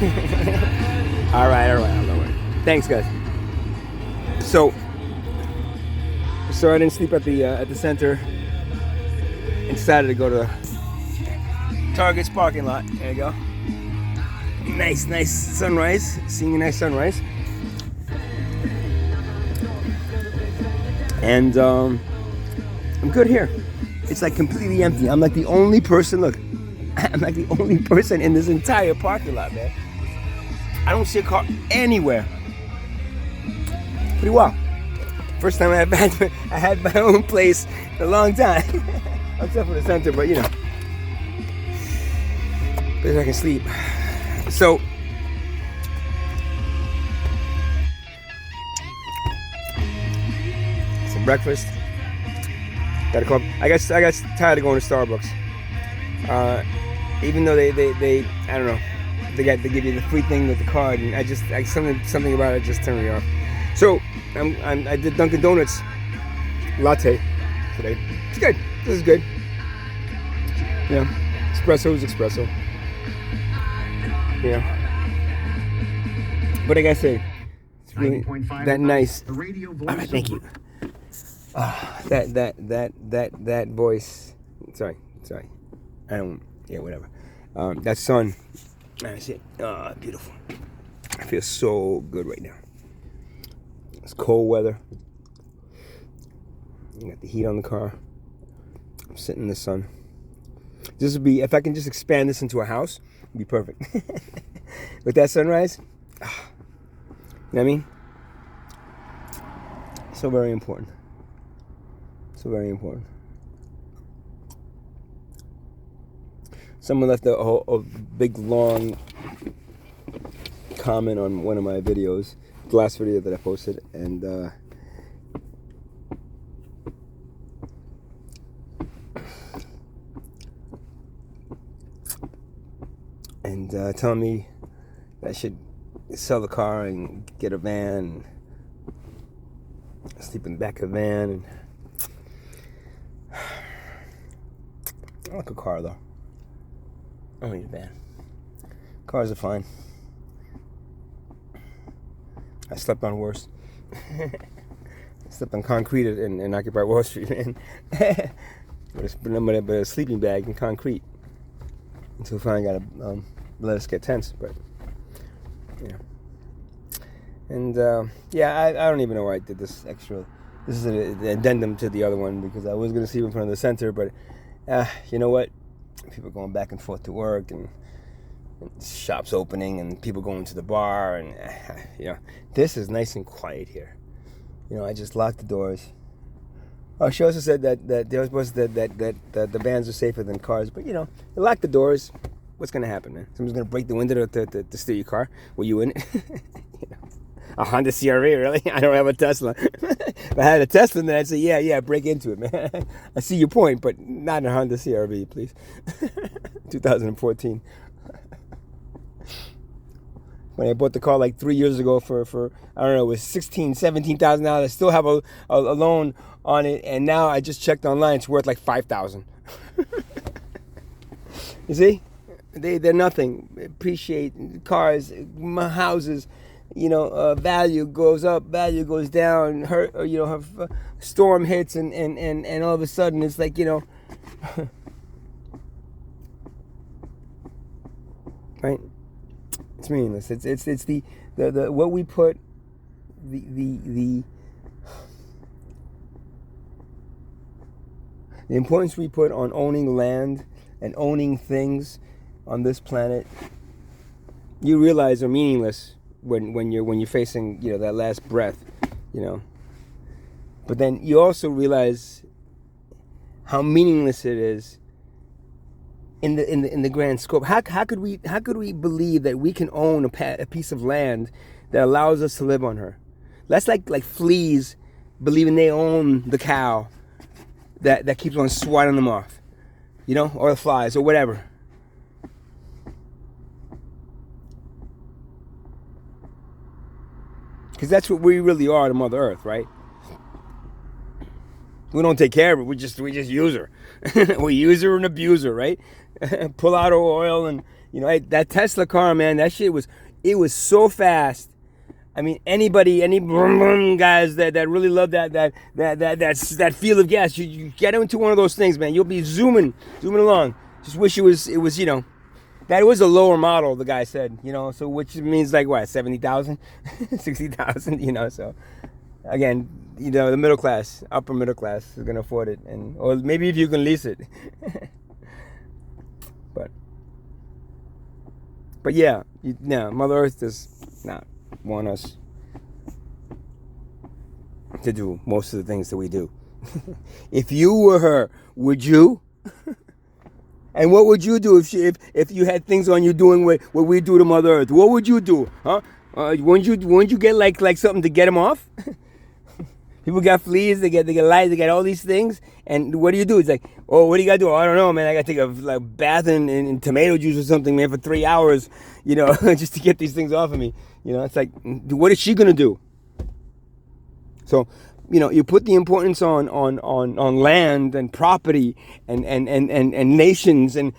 All right, I'll lower it. Thanks, guys. So I didn't sleep at the center and decided to go to Target's parking lot. There you go. Nice sunrise. Seeing a nice sunrise. And I'm good here. It's like completely empty. I'm like the only person. Look, I'm like the only person in this entire parking lot, man. I don't see a car anywhere. Pretty well. First time I had my own place in a long time. Except for the center, but you know. But I can sleep. So some breakfast. Got a cup. I got tired of going to Starbucks. Even though they I don't know. They give you the free thing with the card, and something about it just turned me off. So I did Dunkin' Donuts latte today. It's good. This is good. Yeah, espresso is espresso. Yeah. What did I say? It's really that nice. All right, thank you. That voice. Sorry. I don't. Yeah, whatever. That sun. That's it. Beautiful. I feel so good right now. It's cold weather. You got the heat on the car. I'm sitting in the sun. This would be, if I can just expand this into a house, it'd be perfect. With that sunrise, you know what I mean? So very important. So very important. Someone left a big long comment on one of my videos, the last video that I posted, and telling me that I should sell the car and get a van, and sleep in the back of the van. And I like a car though. I don't need a van. Cars are fine. I slept on worse. I slept on concrete in Occupy Wall Street, man. But a sleeping bag in concrete. Until finally got to let us get tents, but yeah. And I don't even know why I did this extra. This is an addendum to the other one because I was going to sleep in front of the center, but you know what? People going back and forth to work and shops opening and people going to the bar and you know, this is nice and quiet here. You know, I just locked the doors. Oh, she also said that there was supposed that the vans are safer than cars, but you know, you lock the doors. What's gonna happen, man? Someone's gonna break the window to steal your car. Were you in it? You know, a Honda CRV, really? I don't have a Tesla. If I had a Tesla, then I'd say, yeah, break into it, man. I see your point, but not a Honda CRV, please. 2014. When I bought the car like 3 years ago for I don't know, it was $17,000. I still have a loan on it, and now I just checked online. It's worth like $5,000. You see, they're nothing. Appreciate cars, houses. You know, value goes up, value goes down. Storm hits, and all of a sudden it's like, you know, right? It's meaningless. It's the what we put the importance we put on owning land and owning things on this planet. You realize are meaningless when you're facing, you know, that last breath, you know. But then you also realize how meaningless it is in the grand scope. How could we believe that we can own a piece of land that allows us to live on her? That's like fleas believing they own the cow that keeps on swatting them off, you know, or the flies or whatever. Because that's what we really are to Mother Earth, right? We don't take care of her. We just use her. We use her and abuse her, right? Pull out her oil and, You know, that Tesla car, man, that shit was so fast. I mean, any brum brum guys that really love that feel of gas, you get into one of those things, man, you'll be zooming along. Just wish it was, you know, that was a lower model, the guy said, you know, so which means like what, 70,000, 60,000, you know, so again, you know, the middle class, upper middle class is gonna afford it, and or maybe if you can lease it. But yeah, Mother Earth does not want us to do most of the things that we do. If you were her, would you? And what would you do if you had things on you doing what we do to Mother Earth? What would you do? Huh? Wouldn't you get like something to get them off? People got fleas, they get lice, they got all these things, and what do you do? It's like, oh, what do you gotta do? Oh, I don't know, man. I gotta take a bath in tomato juice or something, man, for 3 hours, you know, just to get these things off of me. You know, it's like, what is she gonna do? So, you know, you put the importance on land and property and nations and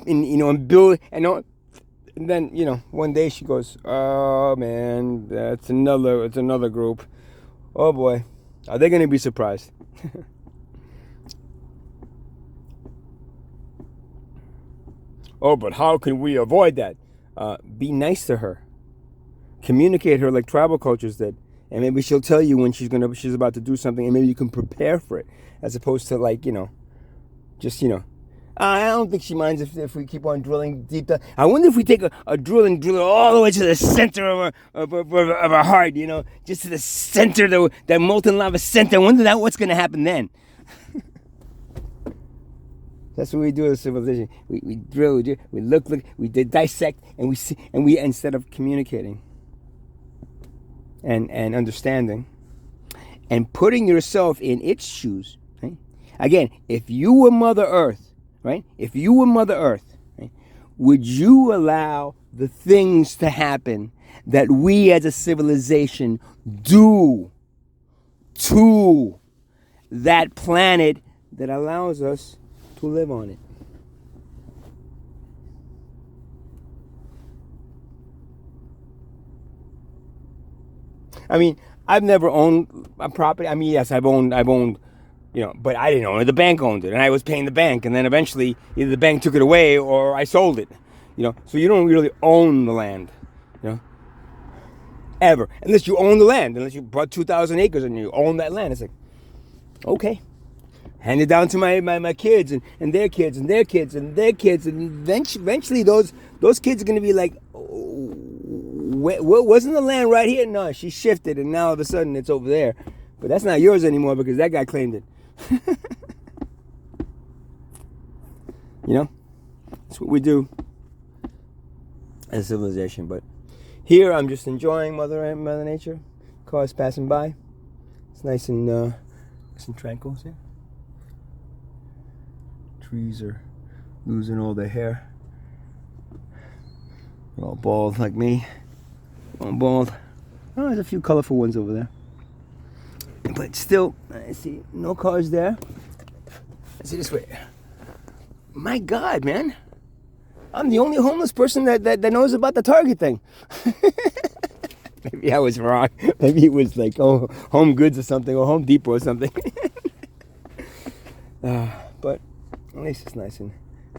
you know, and build and then, you know, one day she goes, oh man, it's another group. Oh boy. Are they going to be surprised? Oh, but how can we avoid that? Be nice to her. Communicate her like tribal cultures did. And maybe she'll tell you when she's about to do something, and maybe you can prepare for it. As opposed to, like, you know, just, you know, I don't think she minds if we keep on drilling deep down. I wonder if we take a drill and drill it all the way to the center of our heart, you know, just to the center, that molten lava center. I wonder what's going to happen then. That's what we do as a civilization. We drill, we look, we dissect, and we see, and we, instead of communicating and understanding and putting yourself in its shoes. Right? Again, if you were Mother Earth, right? If you were Mother Earth, right, would you allow the things to happen that we as a civilization do to that planet that allows us to live on it? I mean, I've never owned a property. I mean, yes, I've owned, you know, but I didn't own it. The bank owned it, and I was paying the bank, and then eventually either the bank took it away or I sold it. You know, so you don't really own the land, you know, ever, unless you own the land, unless you bought 2,000 acres and you own that land. It's like, okay, hand it down to my kids and their kids and their kids and their kids, and eventually those kids are going to be like, oh, wasn't the land right here? No, she shifted, and now all of a sudden it's over there. But that's not yours anymore because that guy claimed it. You know, that's what we do as a civilization. But here I'm just enjoying Mother Nature. Cars passing by. It's nice and tranquil. See? Trees are losing all their hair. They're all bald like me. I'm bald. Oh, there's a few colorful ones over there. But still, I see no cars there. I see this way. My God, man. I'm the only homeless person that knows about the Target thing. Maybe I was wrong. Maybe it was like, oh, Home Goods or something, or Home Depot or something. But at least it's nice and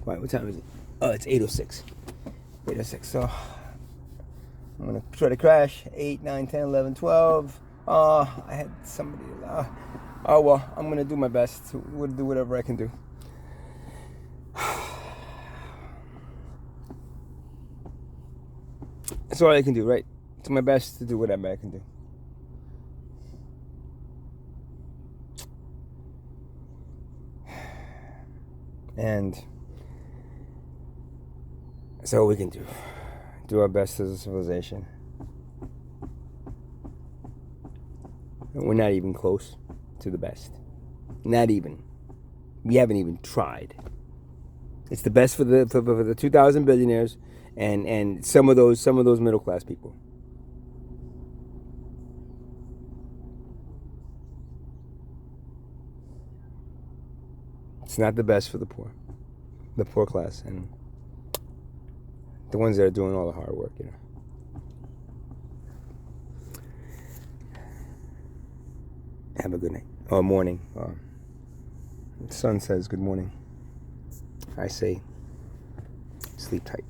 quiet. What time is it? Oh, it's 8:06. 8:06. So I'm going to try to crash. 8, 9, 10, 11, 12. I had somebody. Oh, well, I'm going to do my best to do whatever I can do. That's all I can do, right? Do my best to do whatever I can do. And that's all we can do. Do our best as a civilization. And we're not even close to the best. Not even. We haven't even tried. It's the best for the 2,000 billionaires and some of those middle class people. It's not the best for the poor class, and the ones that are doing all the hard work, you know. Have a good night or morning. The sun says good morning. I say sleep tight.